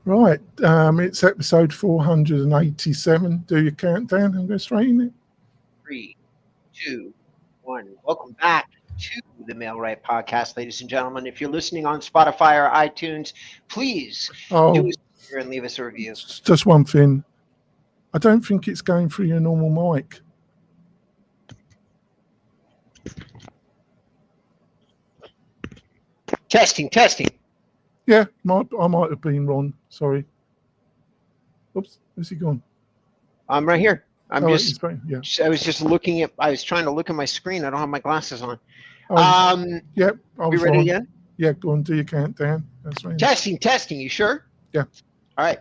Right, it's episode 487. Do your countdown and go straight in it. 3, 2, 1. Welcome back to the Mail-Right Podcast, ladies and gentlemen. If you're listening on Spotify or iTunes, please do us a favor and leave us a review. Just one thing. I don't think it's going through your normal mic. Testing. Yeah, I might have been wrong. Sorry. Oops, where's he gone? I'm right here. I was just looking at. I was trying to look at my screen. I don't have my glasses on. Yep. Are we ready again? Yeah, go on. Do your countdown. That's right. Testing. You sure? Yeah. All right.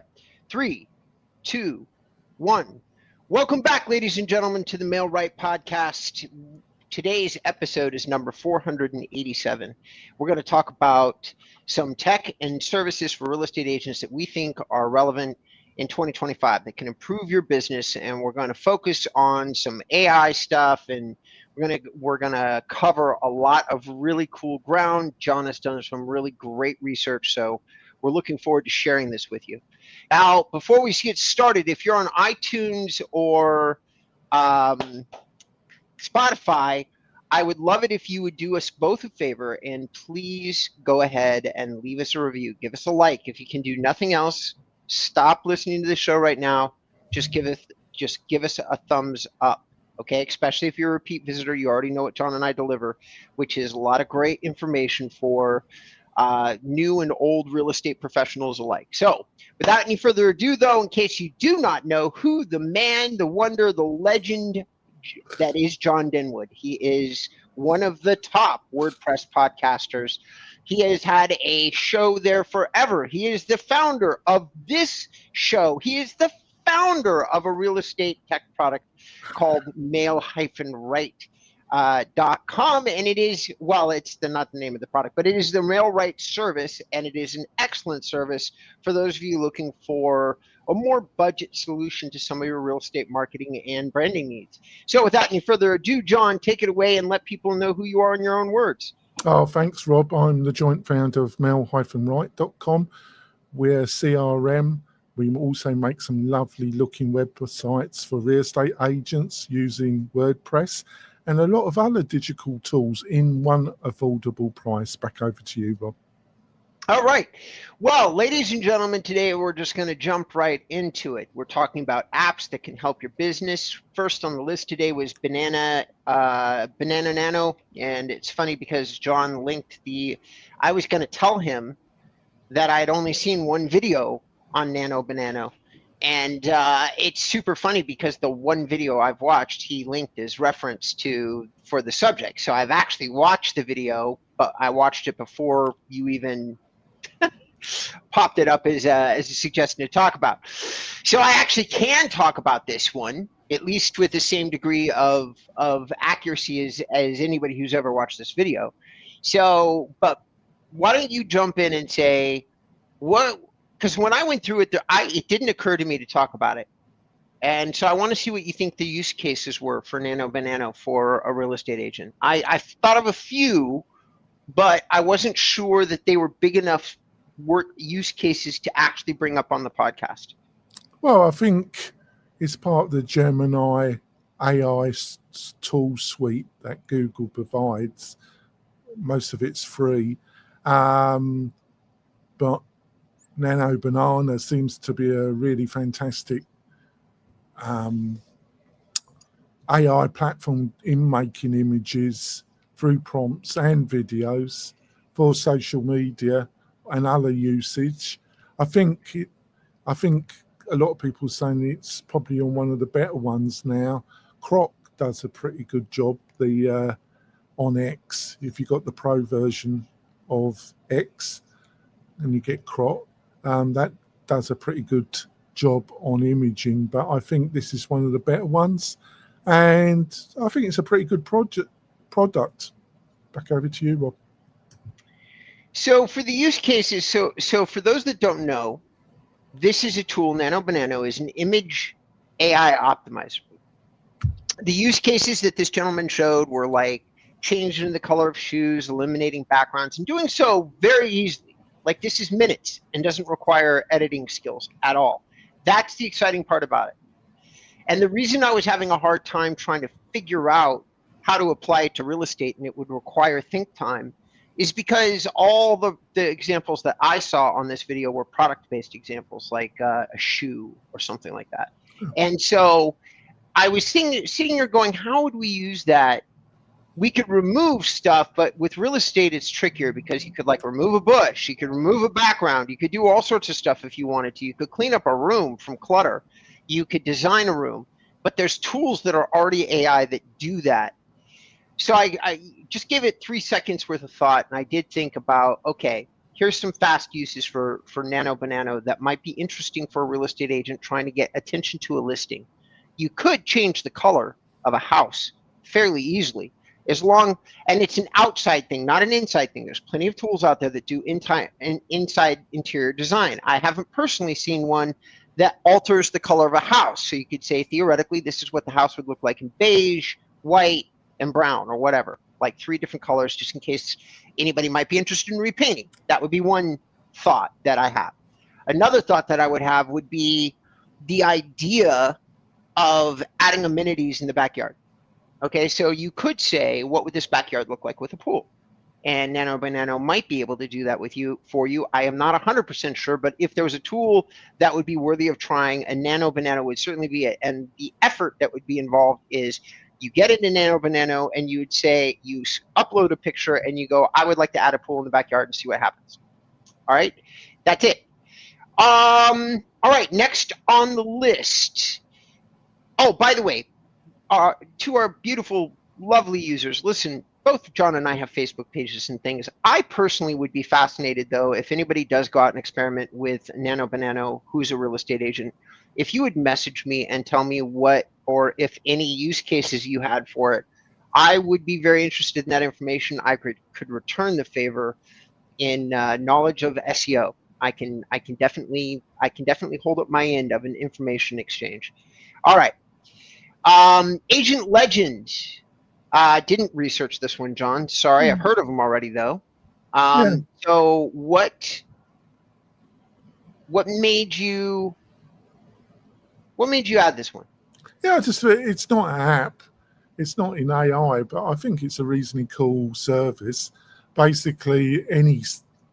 3, 2, 1. Welcome back, ladies and gentlemen, to the Mail-Right Podcast. Today's episode is number 487. We're going to talk about some tech and services for real estate agents that we think are relevant in 2025 that can improve your business, and we're going to focus on some AI stuff, and we're going to cover a lot of really cool ground. John has done some really great research, so we're looking forward to sharing this with you. Now, before we get started, if you're on iTunes or Spotify, I would love it if you would do us both a favor and please go ahead and leave us a review. Give us a like. If you can do nothing else, stop listening to the show right now. Just give us a thumbs up, okay? Especially if you're a repeat visitor, you already know what John and I deliver, which is a lot of great information for new and old real estate professionals alike. So without any further ado, though, in case you do not know who the man, the wonder, the legend that is John Denwood. He is one of the top WordPress podcasters. He has had a show there forever. He is the founder of this show. He is the founder of a real estate tech product called mail-right.com. And it is, well, it's not the name of the product, but it is the Mail-Right service, and it is an excellent service for those of you looking for a more budget solution to some of your real estate marketing and branding needs. So without any further ado, John, take it away and let people know who you are in your own words. Oh, thanks, Rob. I'm the joint founder of mail-right.com. We're CRM. We also make some lovely looking websites for real estate agents using WordPress and a lot of other digital tools in one affordable price. Back over to you, Rob. All right. Well, ladies and gentlemen, today we're just going to jump right into it. We're talking about apps that can help your business. First on the list today was Banana Nano, and it's funny because John linked I was going to tell him that I had only seen one video on Nano Banana, and it's super funny because the one video I've watched, he linked as reference for the subject. So I've actually watched the video, but I watched it before you even popped it up as a suggestion to talk about. So I actually can talk about this one, at least with the same degree of accuracy as anybody who's ever watched this video. So, but why don't you jump in and say what? Because when I went through it, it didn't occur to me to talk about it. And so I want to see what you think the use cases were for Nano Banana for a real estate agent. I thought of a few, but I wasn't sure that they were big enough use cases to actually bring up on the podcast. Well, I think it's part of the Gemini AI tool suite that Google provides. Most of it's free. But Nano Banana seems to be a really fantastic AI platform in making images through prompts and videos for social media and other usage. I think a lot of people are saying it's probably on one of the better ones now. Croc does a pretty good job. On X, if you got the pro version of X and you get Croc, that does a pretty good job on imaging. But I think this is one of the better ones, and I think it's a pretty good product. Back over to you, Rob. So for the use cases, so for those that don't know, this is a tool. Nano Banana is an image AI optimizer. The use cases that this gentleman showed were like changing the color of shoes, eliminating backgrounds, and doing so very easily. Like this is minutes and doesn't require editing skills at all. That's the exciting part about it. And the reason I was having a hard time trying to figure out how to apply it to real estate, and it would require think time, is because all the examples that I saw on this video were product-based examples, like a shoe or something like that. And so I was sitting here going, how would we use that? We could remove stuff, but with real estate, it's trickier because you could like remove a bush, you could remove a background, you could do all sorts of stuff if you wanted to. You could clean up a room from clutter. You could design a room, but there's tools that are already AI that do that. So I just gave it 3 seconds worth of thought, and I did think about, okay, here's some fast uses for Nano Banano that might be interesting for a real estate agent trying to get attention to a listing. You could change the color of a house fairly easily, and it's an outside thing, not an inside thing. There's plenty of tools out there that do inside interior design. I haven't personally seen one that alters the color of a house. So you could say, theoretically, this is what the house would look like in beige, white, and brown, or whatever, like 3 different colors, just in case anybody might be interested in repainting. That would be one thought that I have. Another thought that I would have would be the idea of adding amenities in the backyard. Okay, so you could say, what would this backyard look like with a pool? And Nano Banano might be able to do that for you. I am not 100% sure, but if there was a tool that would be worthy of trying, a Nano Banano would certainly be it. And the effort that would be involved is you get it in Nano Banano and you would say, you upload a picture and you go, I would like to add a pool in the backyard and see what happens. All right, that's it. All right, next on the list. Oh, by the way, to our beautiful, lovely users, listen, both John and I have Facebook pages and things. I personally would be fascinated, though, if anybody does go out and experiment with Nano Banano, who's a real estate agent, if you would message me and tell me what, or if any use cases you had for it, I would be very interested in that information. I could return the favor in knowledge of SEO. I can definitely hold up my end of an information exchange. All right. Agent Legend. Didn't research this one, John. Sorry, I've heard of them already, though. So what made you add this one? Yeah, it's not an app. It's not in AI, but I think it's a reasonably cool service. Basically, any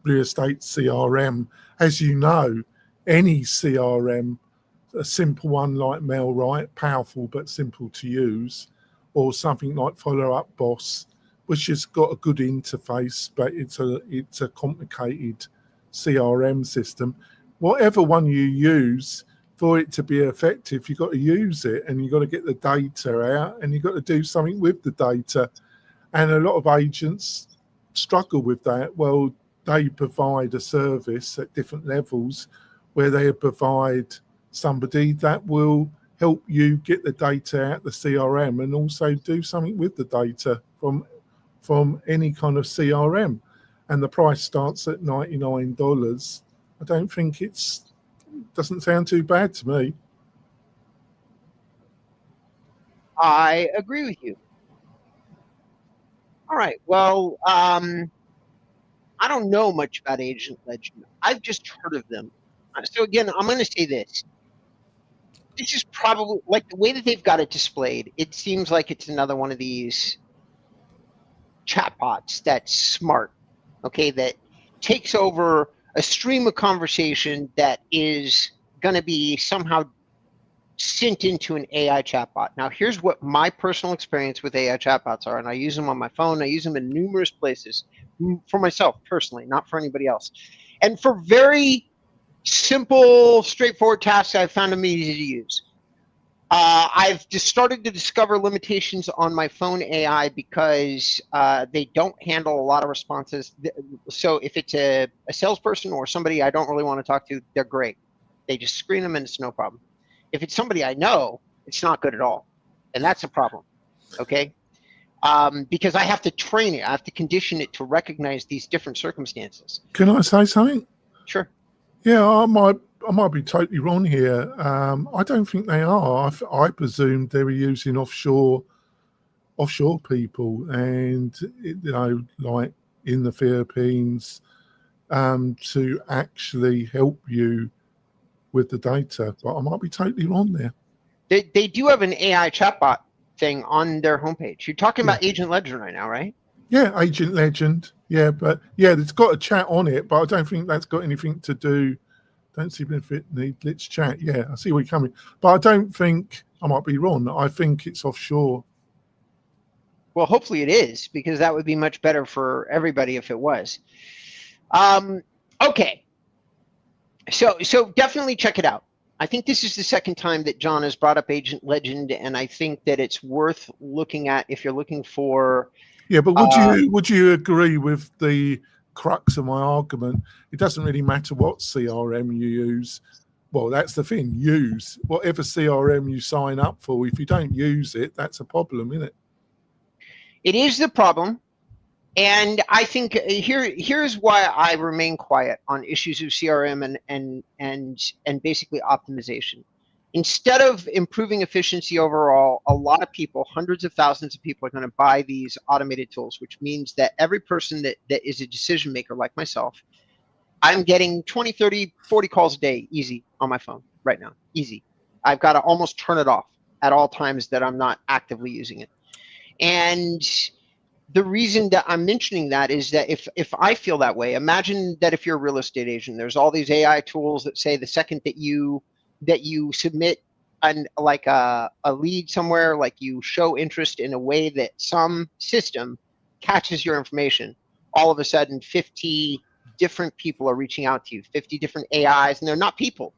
real estate CRM, as you know, any CRM, a simple one like MailRite, powerful but simple to use, or something like Follow Up Boss, which has got a good interface, but it's a complicated CRM system. Whatever one you use, for it to be effective, you've got to use it, and you've got to get the data out, and you've got to do something with the data. And a lot of agents struggle with that. Well, they provide a service at different levels where they provide somebody that will help you get the data out the CRM and also do something with the data from any kind of CRM. And the price starts at $99. I don't think doesn't sound too bad to me. I agree with you. All right. Well, I don't know much about Agent Legend. I've just heard of them. So again, I'm going to say this. This is probably, like the way that they've got it displayed, it seems like it's another one of these chatbots that's smart, okay, that takes over a stream of conversation that is going to be somehow sent into an AI chatbot. Now, here's what my personal experience with AI chatbots are, and I use them on my phone. I use them in numerous places for myself personally, not for anybody else. And for very simple, straightforward tasks, I've found them easy to use. I've just started to discover limitations on my phone AI because they don't handle a lot of responses. So if it's a salesperson or somebody I don't really want to talk to, they're great. They just screen them and it's no problem. If it's somebody I know, it's not good at all. And that's a problem, okay? Because I have to train it. I have to condition it to recognize these different circumstances. Can I say something? Sure. Yeah, I might be totally wrong here. I don't think they are. I presumed they were using offshore people, and like in the Philippines, to actually help you with the data. But I might be totally wrong there. They do have an AI chatbot thing on their homepage. You're talking Yeah. about Agent Legend right now, right? Yeah, Agent Legend. Yeah, but yeah, it's got a chat on it, but I don't think that's got anything to do. Don't see benefit need. Let's chat. Yeah, I see where you're coming, but I don't think, I might be wrong. I think it's offshore. Well, hopefully it is, because that would be much better for everybody if it was. Okay. So definitely check it out. I think this is the second time that John has brought up Agent Legend, and I think that it's worth looking at if you're looking for. Yeah, but would you agree with the crux of my argument? It doesn't really matter what CRM you use. Well, that's the thing. Use whatever CRM you sign up for. If you don't use it, that's a problem, isn't it? It is the problem. And I think here's why I remain quiet on issues of CRM and basically optimization. Instead of improving efficiency overall, a lot of people, hundreds of thousands of people, are going to buy these automated tools, which means that every person that is a decision maker like myself, I'm getting 20, 30, 40 calls a day easy on my phone right now. Easy. I've got to almost turn it off at all times that I'm not actively using it. And the reason that I'm mentioning that is that if I feel that way, imagine that if you're a real estate agent, there's all these AI tools that say the second that you submit like a lead somewhere, like you show interest in a way that some system catches your information, all of a sudden 50 different people are reaching out to you, 50 different AIs, and they're not people,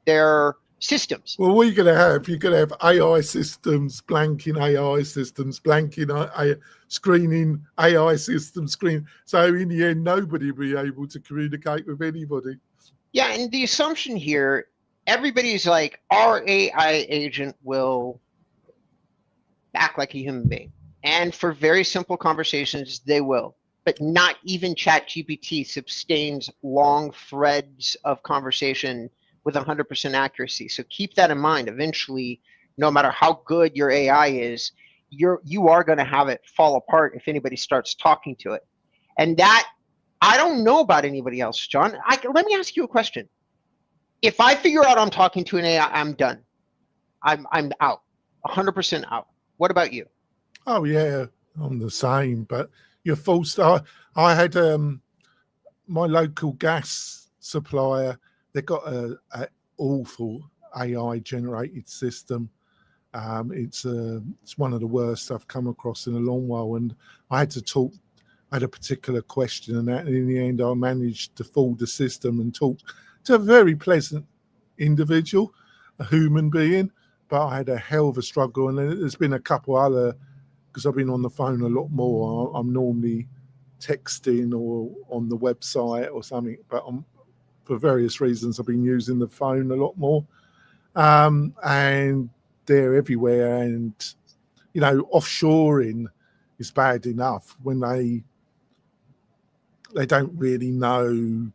they're systems. Well, what are you going to have? You're going to have AI systems, blanking AI systems, blanking screening AI systems, screen. So in the end, nobody will be able to communicate with anybody. Yeah, and the assumption here, everybody's like, our AI agent will act like a human being. And for very simple conversations, they will. But not even ChatGPT sustains long threads of conversation with 100% accuracy. So keep that in mind. Eventually, no matter how good your AI is, you are going to have it fall apart if anybody starts talking to it. And that, I don't know about anybody else, John. Let me ask you a question. If I figure out I'm talking to an AI, I'm done. I'm out, 100% out. What about you? Oh yeah, I'm the same. But you're forced. I had my local gas supplier. They got a awful AI generated system. It's one of the worst I've come across in a long while, and I had to talk. I had a particular question, and in the end, I managed to fool the system and talk to a very pleasant individual, a human being. But I had a hell of a struggle, and there's been a couple other, because I've been on the phone a lot more. I'm normally texting or on the website or something, but for various reasons, I've been using the phone a lot more. And they're everywhere. And, offshoring is bad enough when they don't really know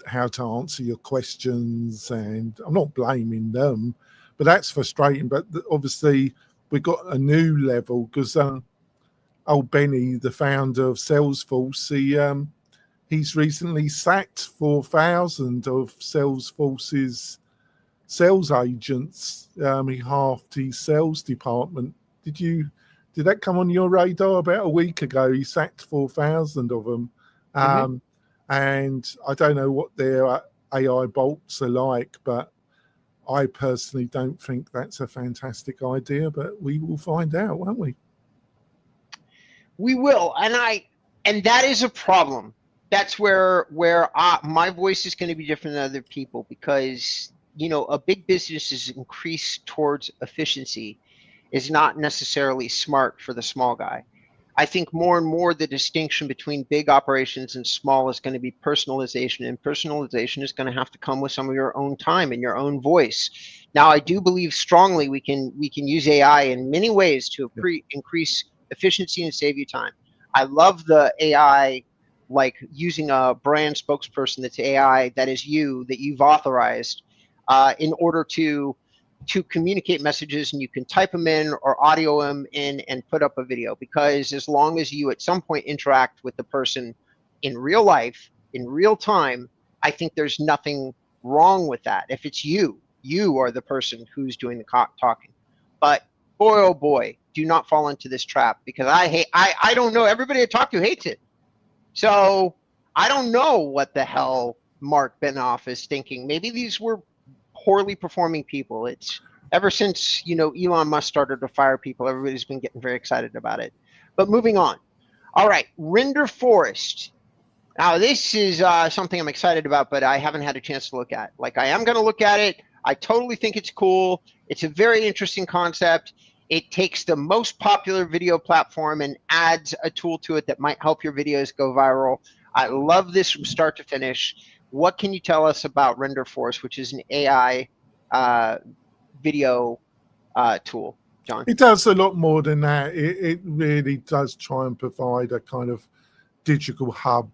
how to answer your questions. And I'm not blaming them, but that's frustrating. But obviously, we got a new level because old Benny, the founder of Salesforce, he's recently sacked 4,000 of Salesforce's sales agents. He halved his sales department. Did that come on your radar about a week ago? He sacked 4,000 of them. Mm-hmm. And I don't know what their AI bolts are like, but I personally don't think that's a fantastic idea, but we will find out, won't we? We will, and that is a problem. That's where my voice is going to be different than other people, because a big business's increase towards efficiency is not necessarily smart for the small guy. I think more and more the distinction between big operations and small is going to be personalization, and personalization is going to have to come with some of your own time and your own voice. Now, I do believe strongly we can use AI in many ways to increase efficiency and save you time. I love the AI, like using a brand spokesperson that's AI that is that you've authorized in order to communicate messages, and you can type them in or audio them in and put up a video, because as long as you at some point interact with the person in real life, in real time, I think there's nothing wrong with that. If it's you are the person who's doing the talking. But boy, oh boy, do not fall into this trap, because I don't know. Everybody I talk to hates it. So I don't know what the hell Mark Benioff is thinking. Maybe these were poorly performing people. It's ever since, Elon Musk started to fire people, everybody's been getting very excited about it. But moving on. All right, Render Forest. Now, this is something I'm excited about, but I haven't had a chance to look at. Like, I am going to look at it. I totally think it's cool. It's a very interesting concept. It takes the most popular video platform and adds a tool to it that might help your videos go viral. I love this from start to finish. What can you tell us about Render Forest, which is an AI video tool, John? It does a lot more than that. It really does try and provide a kind of digital hub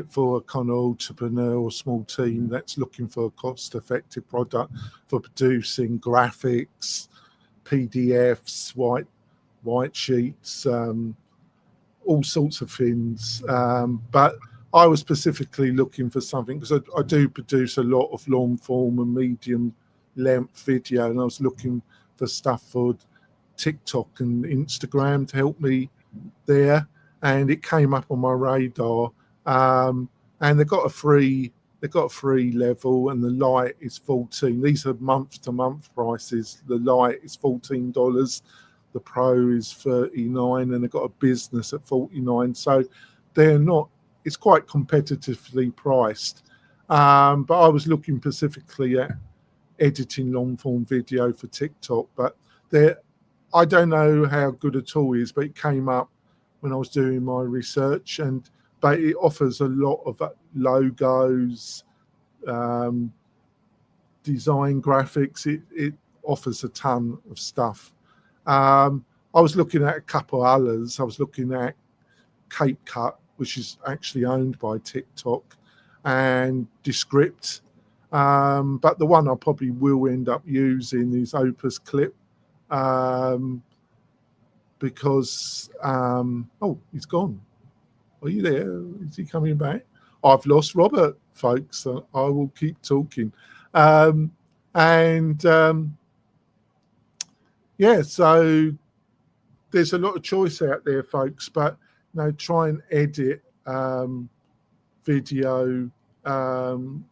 for a kind of entrepreneur or small team that's looking for a cost-effective product for producing graphics, PDFs, white sheets, all sorts of things. But I was specifically looking for something because I do produce a lot of long form and medium length video, and I was looking for stuff for TikTok and Instagram to help me there, and it came up on my radar. And they've got a free level, and the light is $14. These are month to month prices. The light is $14, the pro is $39, and they've got a business at $49. So they're not. It's quite competitively priced. But I was looking specifically at editing long form video for TikTok, but I don't know how good a tool is, but it came up when I was doing my research, but it offers a lot of logos, design graphics. It offers a ton of stuff. I was looking at a couple others. I was looking at CapCut, which is actually owned by TikTok, and Descript. But the one I probably will end up using is Opus Clip, because he's gone. Are you there? Is he coming back? I've lost Robert, folks. So I will keep talking. So there's a lot of choice out there, folks, but try and edit video, and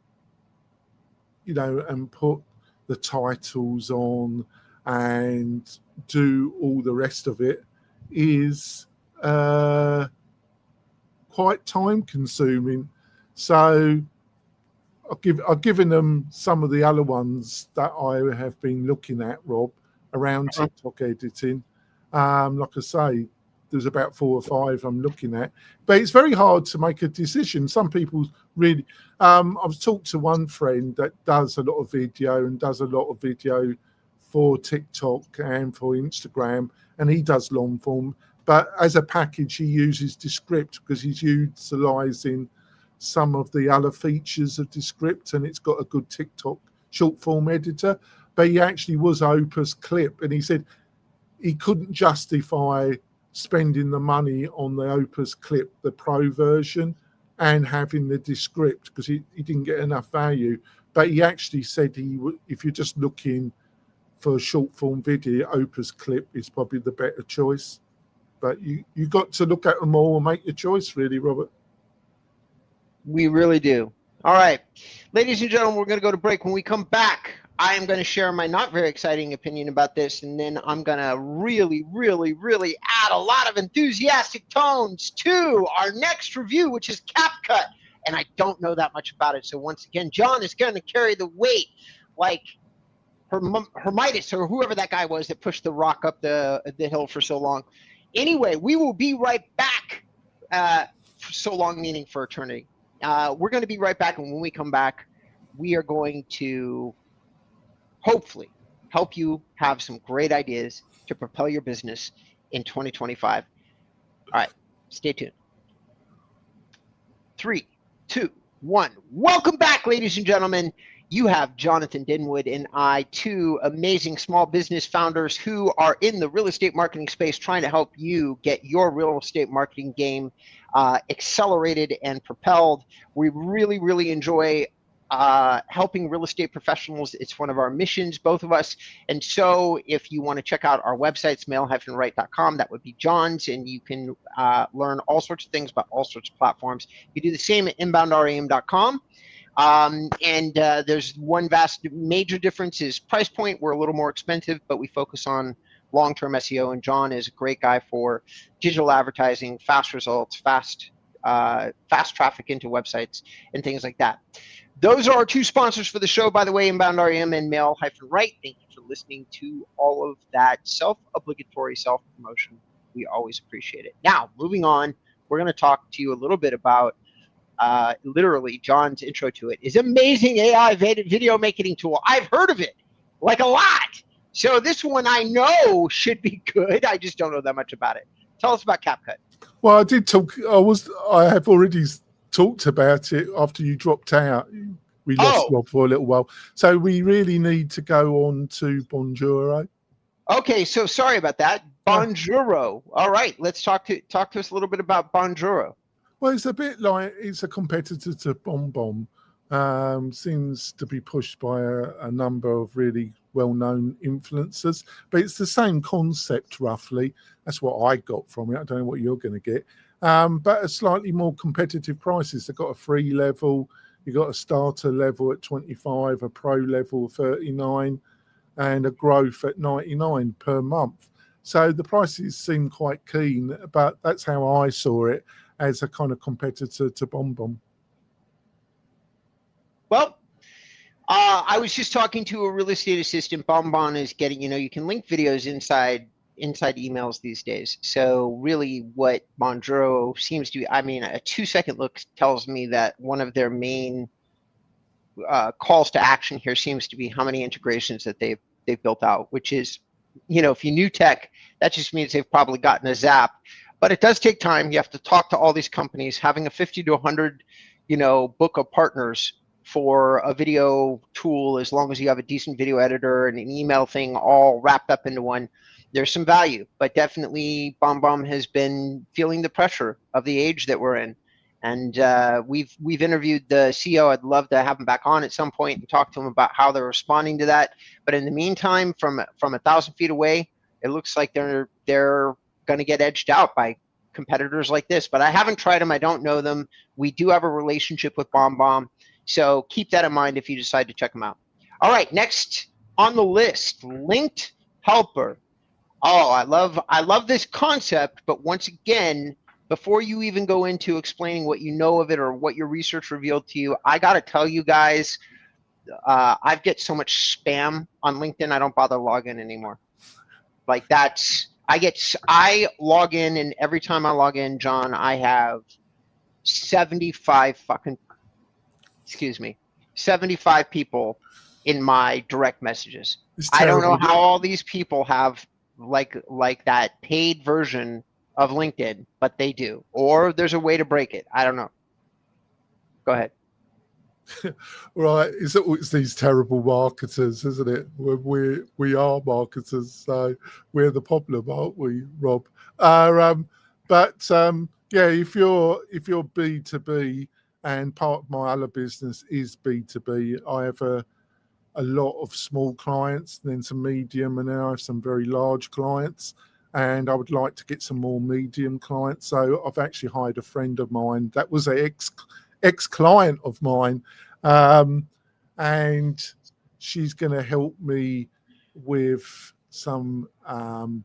put the titles on and do all the rest of it is quite time consuming. So I've given them some of the other ones that I have been looking at, Rob, around TikTok editing. Like I say, there's about 4 or 5 I'm looking at, but it's very hard to make a decision. Some people really, I've talked to one friend that does a lot of video and does a lot of video for TikTok and for Instagram, and he does long form, but as a package he uses Descript because he's utilizing some of the other features of Descript, and it's got a good TikTok short form editor. But he actually was Opus Clip, and he said he couldn't justify spending the money on the Opus Clip, the pro version, and having the Descript because he didn't get enough value. But he actually said if you're just looking for a short form video, Opus Clip is probably the better choice. But you got to look at them all and make your choice, really, Robert. We really do. All right, ladies and gentlemen, we're going to go to break. When we come back, I am going to share my not very exciting opinion about this, and then I'm going to really, really, really add a lot of enthusiastic tones to our next review, which is CapCut. And I don't know that much about it. So once again, John is going to carry the weight like Hermitas or whoever that guy was that pushed the rock up the hill for so long. Anyway, we will be right back. For so long, meaning for eternity. We're going to be right back, and when we come back, we are going to hopefully help you have some great ideas to propel your business in 2025. All right, stay tuned. 3, 2, 1. Welcome back, ladies and gentlemen. You have Jonathan Denwood and I, two amazing small business founders who are in the real estate marketing space trying to help you get your real estate marketing game accelerated and propelled. We really, really enjoy helping real estate professionals. It's one of our missions, both of us. And so if you want to check out our websites, mail-right.com, that would be John's, and you can learn all sorts of things about all sorts of platforms. You do the same at inboundrem.com. There's one major difference is price point. We're a little more expensive, but we focus on long-term SEO, and John is a great guy for digital advertising, fast results, fast traffic into websites and things like that. Those are our two sponsors for the show, by the way, Inbound REM and Mail-Right. Thank you for listening to all of that self-obligatory self-promotion. We always appreciate it. Now, moving on, we're going to talk to you a little bit about literally John's intro to it is amazing AI video making tool. I've heard of it like a lot. So this one I know should be good. I just don't know that much about it. Tell us about CapCut. Well, I did talk. I have already talked about it after you dropped out. We lost Rob for a little while. So we really need to go on to Bonjoro. Okay, so sorry about that. Bonjoro. All right, let's talk to us a little bit about Bonjoro. Well, it's a bit like it's a competitor to BombBomb. Seems to be pushed by a number of really well-known influencers, but it's the same concept roughly. That's what I got from it. I don't know what you're going to get, but at slightly more competitive prices. They've got a free level, you've got a starter level at 25, a pro level of 39, and a growth at 99 per month. So the prices seem quite keen, but that's how I saw it, as a kind of competitor to BombBomb. Well, I was just talking to a real estate assistant. BombBomb is getting, you can link videos inside emails these days. So really what Bonjoro seems to be, a 2-second look tells me that one of their main calls to action here seems to be how many integrations that they've built out, which is, if you knew tech, that just means they've probably gotten a zap. But it does take time. You have to talk to all these companies. Having a 50 to 100, book of partners for a video tool, as long as you have a decent video editor and an email thing all wrapped up into one, there's some value. But definitely BombBomb has been feeling the pressure of the age that we're in. And we've interviewed the CEO. I'd love to have him back on at some point and talk to him about how they're responding to that. But in the meantime, from 1,000 feet away, it looks like they're going to get edged out by competitors like this. But I haven't tried them. I don't know them. We do have a relationship with BombBomb. So keep that in mind if you decide to check them out. All right, next on the list, Linked Helper. Oh, I love this concept, but once again, before you even go into explaining what you know of it or what your research revealed to you, I got to tell you guys, I get so much spam on LinkedIn, I don't bother logging anymore. Like I log in, and every time I log in, John, I have 75 people in my direct messages. I don't know how all these people have like that paid version of LinkedIn, but they do. Or there's a way to break it. I don't know. Go ahead. Right, it's these terrible marketers, isn't it? We are marketers, so we're the problem, aren't we, Rob? Yeah, if you're B2B, and part of my other business is B2B, I have a lot of small clients, then some medium, and then I have some very large clients. And I would like to get some more medium clients. So I've actually hired a friend of mine that was an ex-client of mine, and she's going to help me with some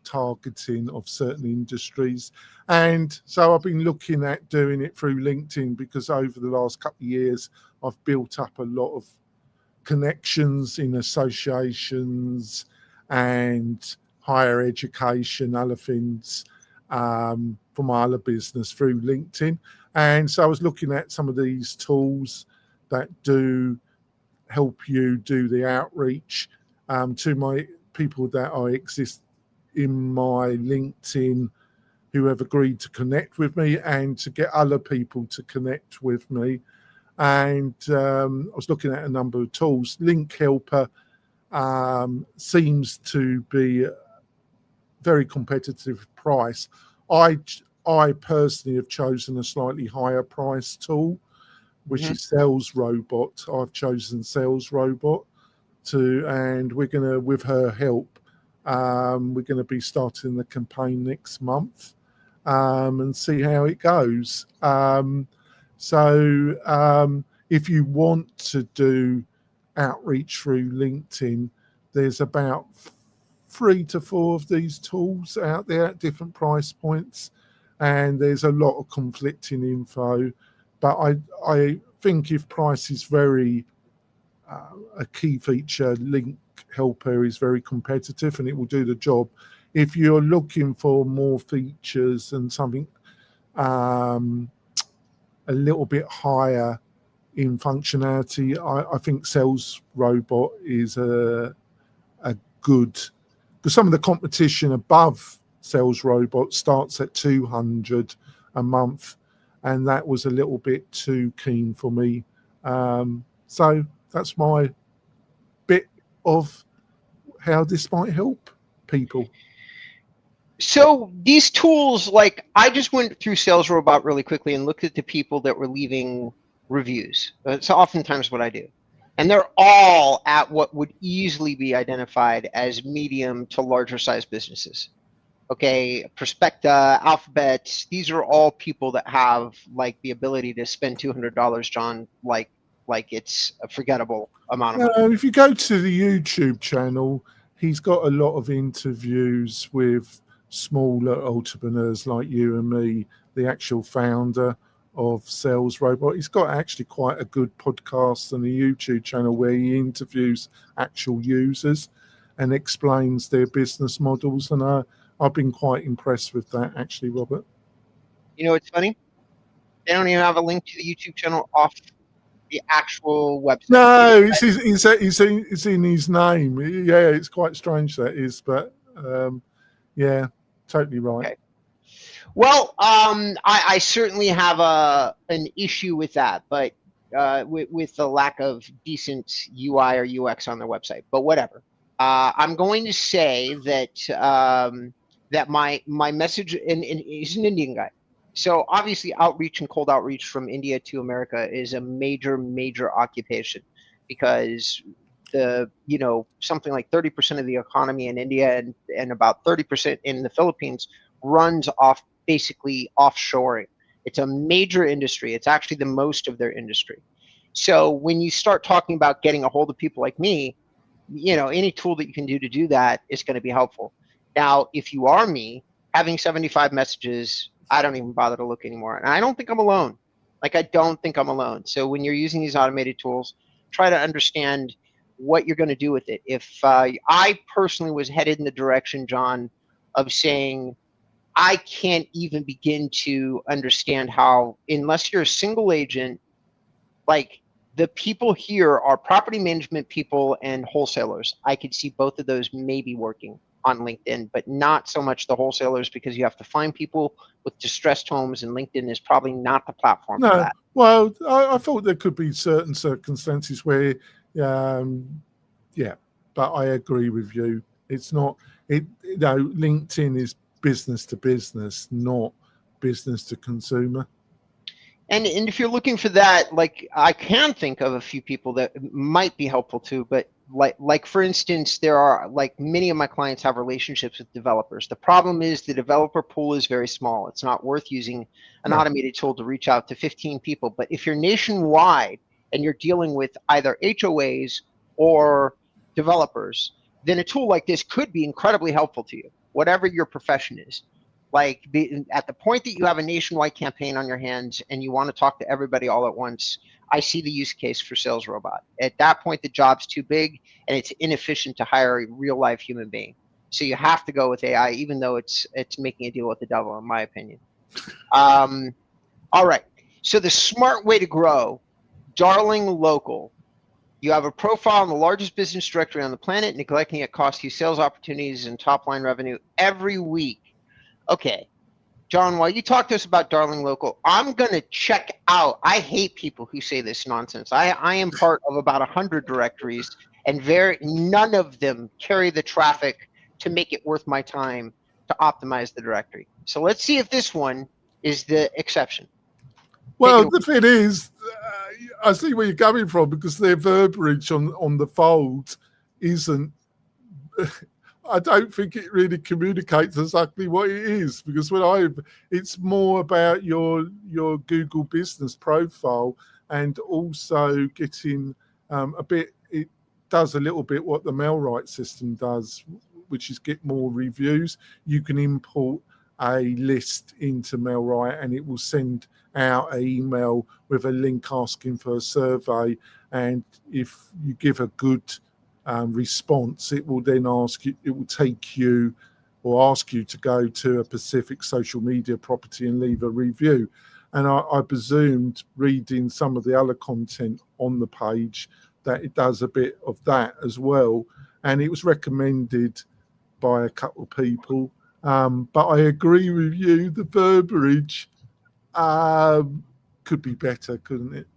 targeting of certain industries. And so I've been looking at doing it through LinkedIn, because over the last couple of years, I've built up a lot of connections in associations and higher education, other things for my other business through LinkedIn. And so I was looking at some of these tools that do help you do the outreach to my people that I exist in my LinkedIn who have agreed to connect with me, and to get other people to connect with me. And I was looking at a number of tools. Link Helper seems to be a very competitive price. I personally have chosen a slightly higher price tool, which is Sales Robot. I've chosen Sales Robot and we're gonna, with her help, we're gonna be starting the campaign next month and see how it goes. If you want to do outreach through LinkedIn, there's about 3 to 4 of these tools out there at different price points, and there's a lot of conflicting info. But I think if price is very a key feature, Link Helper is very competitive and it will do the job. If you're looking for more features and something a little bit higher in functionality, I think Sales Robot is a good, because some of the competition above Sales Robot starts at 200 a month, and that was a little bit too keen for me. So that's my bit of how this might help people. So these tools, like I just went through Sales Robot really quickly and looked at the people that were leaving reviews. That's oftentimes what I do. And they're all at what would easily be identified as medium to larger size businesses. Okay, Prospecta, Alphabet, these are all people that have like the ability to spend $200, John, like it's a forgettable amount of money. If you go to the YouTube channel, he's got a lot of interviews with smaller entrepreneurs like you and me, the actual founder of Sales Robot. He's got actually quite a good podcast on the YouTube channel where he interviews actual users and explains their business models. And I've been quite impressed with that, actually, Robert. You know, it's funny. They don't even have a link to the YouTube channel off the actual website. No, it's in his name. Yeah, it's quite strange that is, but yeah, totally right. Okay. Well, I certainly have an issue with that, but with the lack of decent UI or UX on their website. But whatever. I'm going to say that that my message, and he's an Indian guy. So obviously outreach and cold outreach from India to America is a major occupation, because something like 30% of the economy in India and about 30% in the Philippines runs off basically offshoring. It's a major industry. It's actually the most of their industry. So when you start talking about getting a hold of people like me, any tool that you can do that is going to be helpful. Now, if you are me, having 75 messages, I don't even bother to look anymore. And I don't think I'm alone. I don't think I'm alone. So when you're using these automated tools, try to understand what you're going to do with it. If I personally was headed in the direction, John, of saying, I can't even begin to understand how, unless you're a single agent, like the people here are property management people and wholesalers. I could see both of those maybe working on LinkedIn, but not so much the wholesalers, because you have to find people with distressed homes, and LinkedIn is probably not the platform for that. Well, I thought there could be certain circumstances where, yeah, but I agree with you. It's not, LinkedIn is business to business, not business to consumer. And if you're looking for that, like I can think of a few people that might be helpful too, but like for instance, there are like many of my clients have relationships with developers. The problem is the developer pool is very small. It's not worth using an automated tool to reach out to 15 people. But if you're nationwide and you're dealing with either HOAs or developers, then a tool like this could be incredibly helpful to you, whatever your profession is. Like at the point that you have a nationwide campaign on your hands and you want to talk to everybody all at once, I see the use case for Sales Robot. At that point, the job's too big and it's inefficient to hire a real life human being. So you have to go with AI, even though it's making a deal with the devil, in my opinion. All right. So the smart way to grow, Darling Local. You have a profile in the largest business directory on the planet. Neglecting it costs you sales opportunities and top line revenue every week. Okay, John, while you talk to us about Darling Local, I'm going to check out. I hate people who say this nonsense. I am part of about 100 directories, and none of them carry the traffic to make it worth my time to optimize the directory. So let's see if this one is the exception. Well, the thing is, I see where you're coming from, because their verbiage on the fold isn't. I don't think it really communicates exactly what it is, because it's more about your Google business profile, and also getting a bit. It does a little bit what the MailRite system does, which is get more reviews. You can import a list into MailRite, and it will send out an email with a link asking for a survey, and if you give a good response, it will then ask you, it will take you or ask you to go to a specific social media property and leave a review. And I presumed, reading some of the other content on the page, that it does a bit of that as well, and it was recommended by a couple of people. But I agree with you, the verbiage could be better, couldn't it?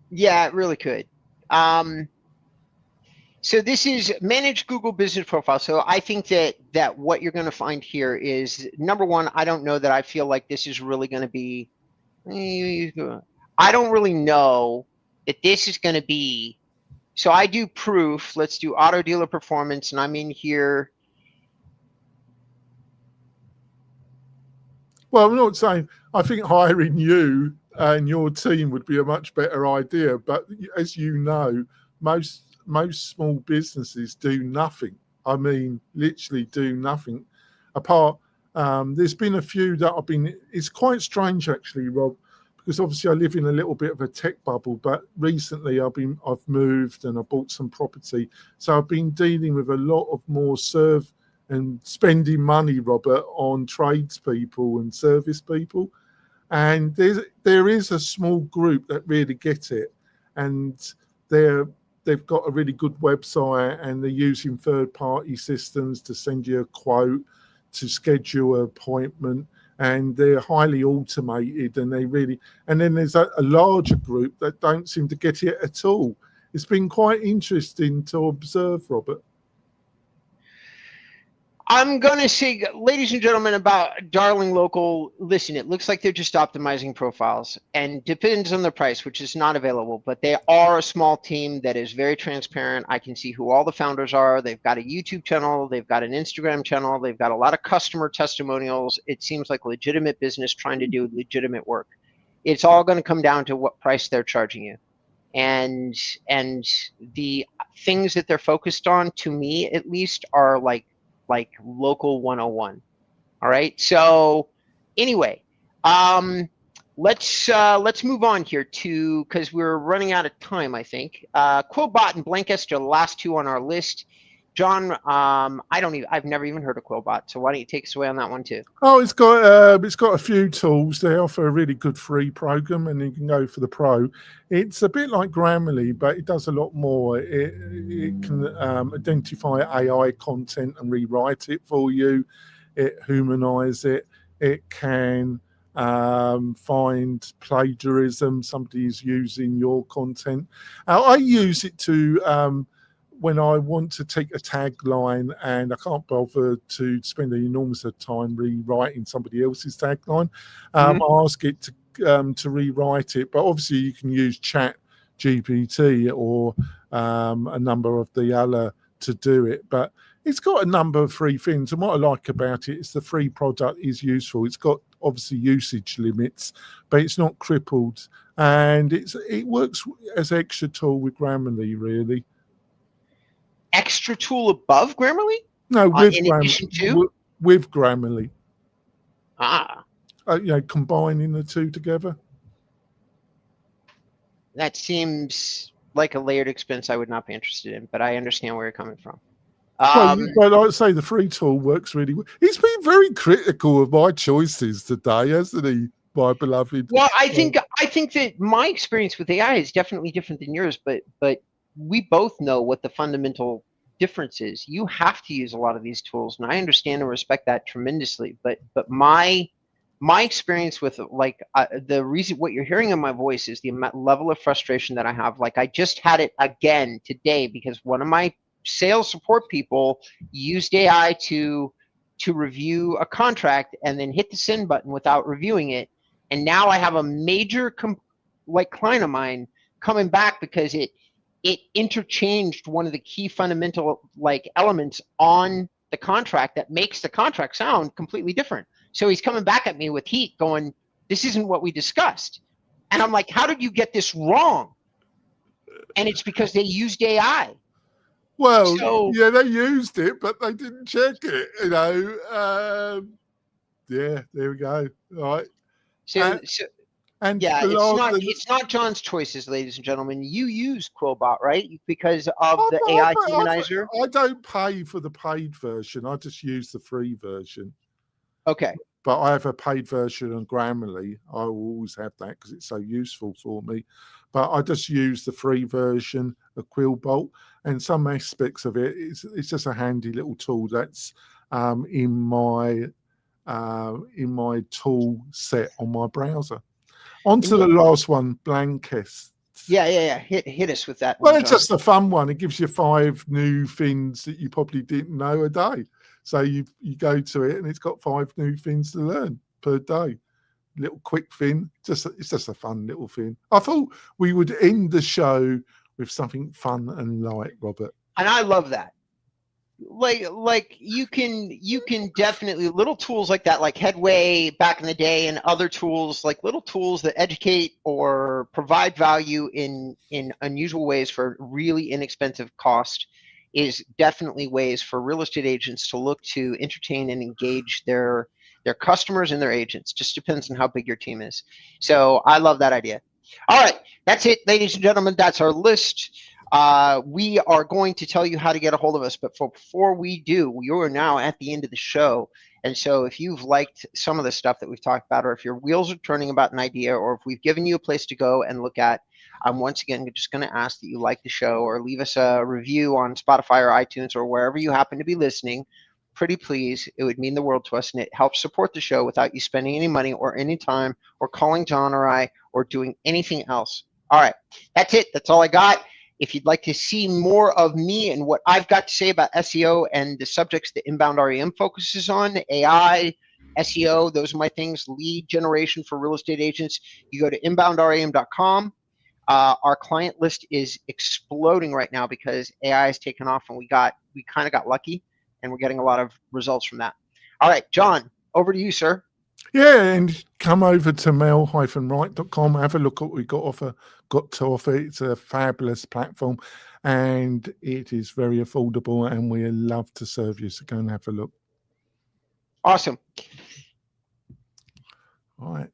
Yeah, it really could. So this is Manage Google Business Profile. So I think that what you're going to find here is, number one, I don't know that I feel like this is really going to be, I don't really know that this is going to be, so I do proof. Let's do auto dealer performance, and I'm in here. Well, I'm not saying, I think hiring you and your team would be a much better idea, but as you know, most small businesses do nothing. I mean, literally do nothing. Apart, there's been a few that I've been. It's quite strange, actually, Rob, because obviously I live in a little bit of a tech bubble. But recently, I've moved and I bought some property, so I've been dealing with a lot of more and spending money, Robert, on tradespeople and service people. And there is a small group that really get it, and they've got a really good website, and they're using third-party systems to send you a quote, to schedule an appointment, and they're highly automated, and then there's a larger group that don't seem to get it at all. It's been quite interesting to observe, Robert. I'm going to say, ladies and gentlemen, about Darling Local, listen, it looks like they're just optimizing profiles, and depends on the price, which is not available, but they are a small team that is very transparent. I can see who all the founders are. They've got a YouTube channel. They've got an Instagram channel. They've got a lot of customer testimonials. It seems like a legitimate business trying to do legitimate work. It's all going to come down to what price they're charging you. And the things that they're focused on, to me at least, are like local 101. All right. So anyway, let's move on here because we're running out of time, I think. Quillbot and Blankest are the last two on our list. John, I've never even heard of Quillbot, so why don't you take us away on that one too? Oh, it's got a few tools. They offer a really good free program, and you can go for the pro. It's a bit like Grammarly, but it does a lot more. It can identify AI content and rewrite it for you. It humanize it. It can find plagiarism. Somebody's using your content. I use it to when I want to take a tagline and I can't bother to spend an enormous amount of time rewriting somebody else's tagline, I ask it to rewrite it. But obviously you can use Chat GPT or a number of the other to do it. But it's got a number of free things. And what I like about it is the free product is useful. It's got obviously usage limits, but it's not crippled. And it works as an extra tool with Grammarly, really. Extra tool above Grammarly? No, with Grammarly. Combining the two together. That seems like a layered expense I would not be interested in, but I understand where you're coming from. But I'd say the free tool works really well. He's been very critical of my choices today, hasn't he, my beloved? Well, I think that my experience with AI is definitely different than yours, but we both know what the fundamental difference is. You have to use a lot of these tools, and I understand and respect that tremendously. But my my experience with the reason what you're hearing in my voice is the level of frustration that I have. Like I just had it again today because one of my sales support people used AI to review a contract and then hit the send button without reviewing it. And now I have a major client of mine coming back because it interchanged one of the key fundamental elements on the contract that makes the contract sound completely different. So he's coming back at me with heat going, this isn't what we discussed. And I'm like, how did you get this wrong? And it's because they used AI. Well, So, yeah, they used it, but they didn't check it, you know. Yeah, there we go. All right. And yeah, it's not John's choices, ladies and gentlemen. You use Quillbot, right? Because of the AI humanizer. I don't pay for the paid version. I just use the free version. Okay. But I have a paid version on Grammarly. I will always have that because it's so useful for me. But I just use the free version of Quillbot, and some aspects of it, it's just a handy little tool that's in my tool set on my browser. On to the last one, Blankist. Yeah. Hit us with that. Well, it's just a fun one. It gives you 5 new things that you probably didn't know a day. So you go to it and it's got 5 new things to learn per day. Little quick thing. It's just a fun little thing. I thought we would end the show with something fun and light, Robert. And I love that. Like you can definitely little tools like that, like Headway back in the day, and other tools, like little tools that educate or provide value in unusual ways for really inexpensive cost, is definitely ways for real estate agents to look to entertain and engage their customers and their agents. Just depends on how big your team is. So I love that idea. All right, that's it, ladies and gentlemen. That's our list. We are going to tell you how to get a hold of us, but before we do, you are now at the end of the show. And so if you've liked some of the stuff that we've talked about, or if your wheels are turning about an idea, or if we've given you a place to go and look at, I'm once again just going to ask that you like the show or leave us a review on Spotify or iTunes or wherever you happen to be listening. Pretty please, it would mean the world to us, and it helps support the show without you spending any money or any time or calling John or I or doing anything else. All right, that's it. That's all I got. If you'd like to see more of me and what I've got to say about SEO and the subjects that Inbound REM focuses on, AI, SEO, those are my things, lead generation for real estate agents, you go to inboundrem.com. Our client list is exploding right now because AI has taken off, and we kind of got lucky, and we're getting a lot of results from that. All right, John, over to you, sir. Yeah, and come over to mel-wright.com. Have a look at what we got to offer. It's a fabulous platform, and it is very affordable, and we love to serve you. So go and have a look. Awesome. All right.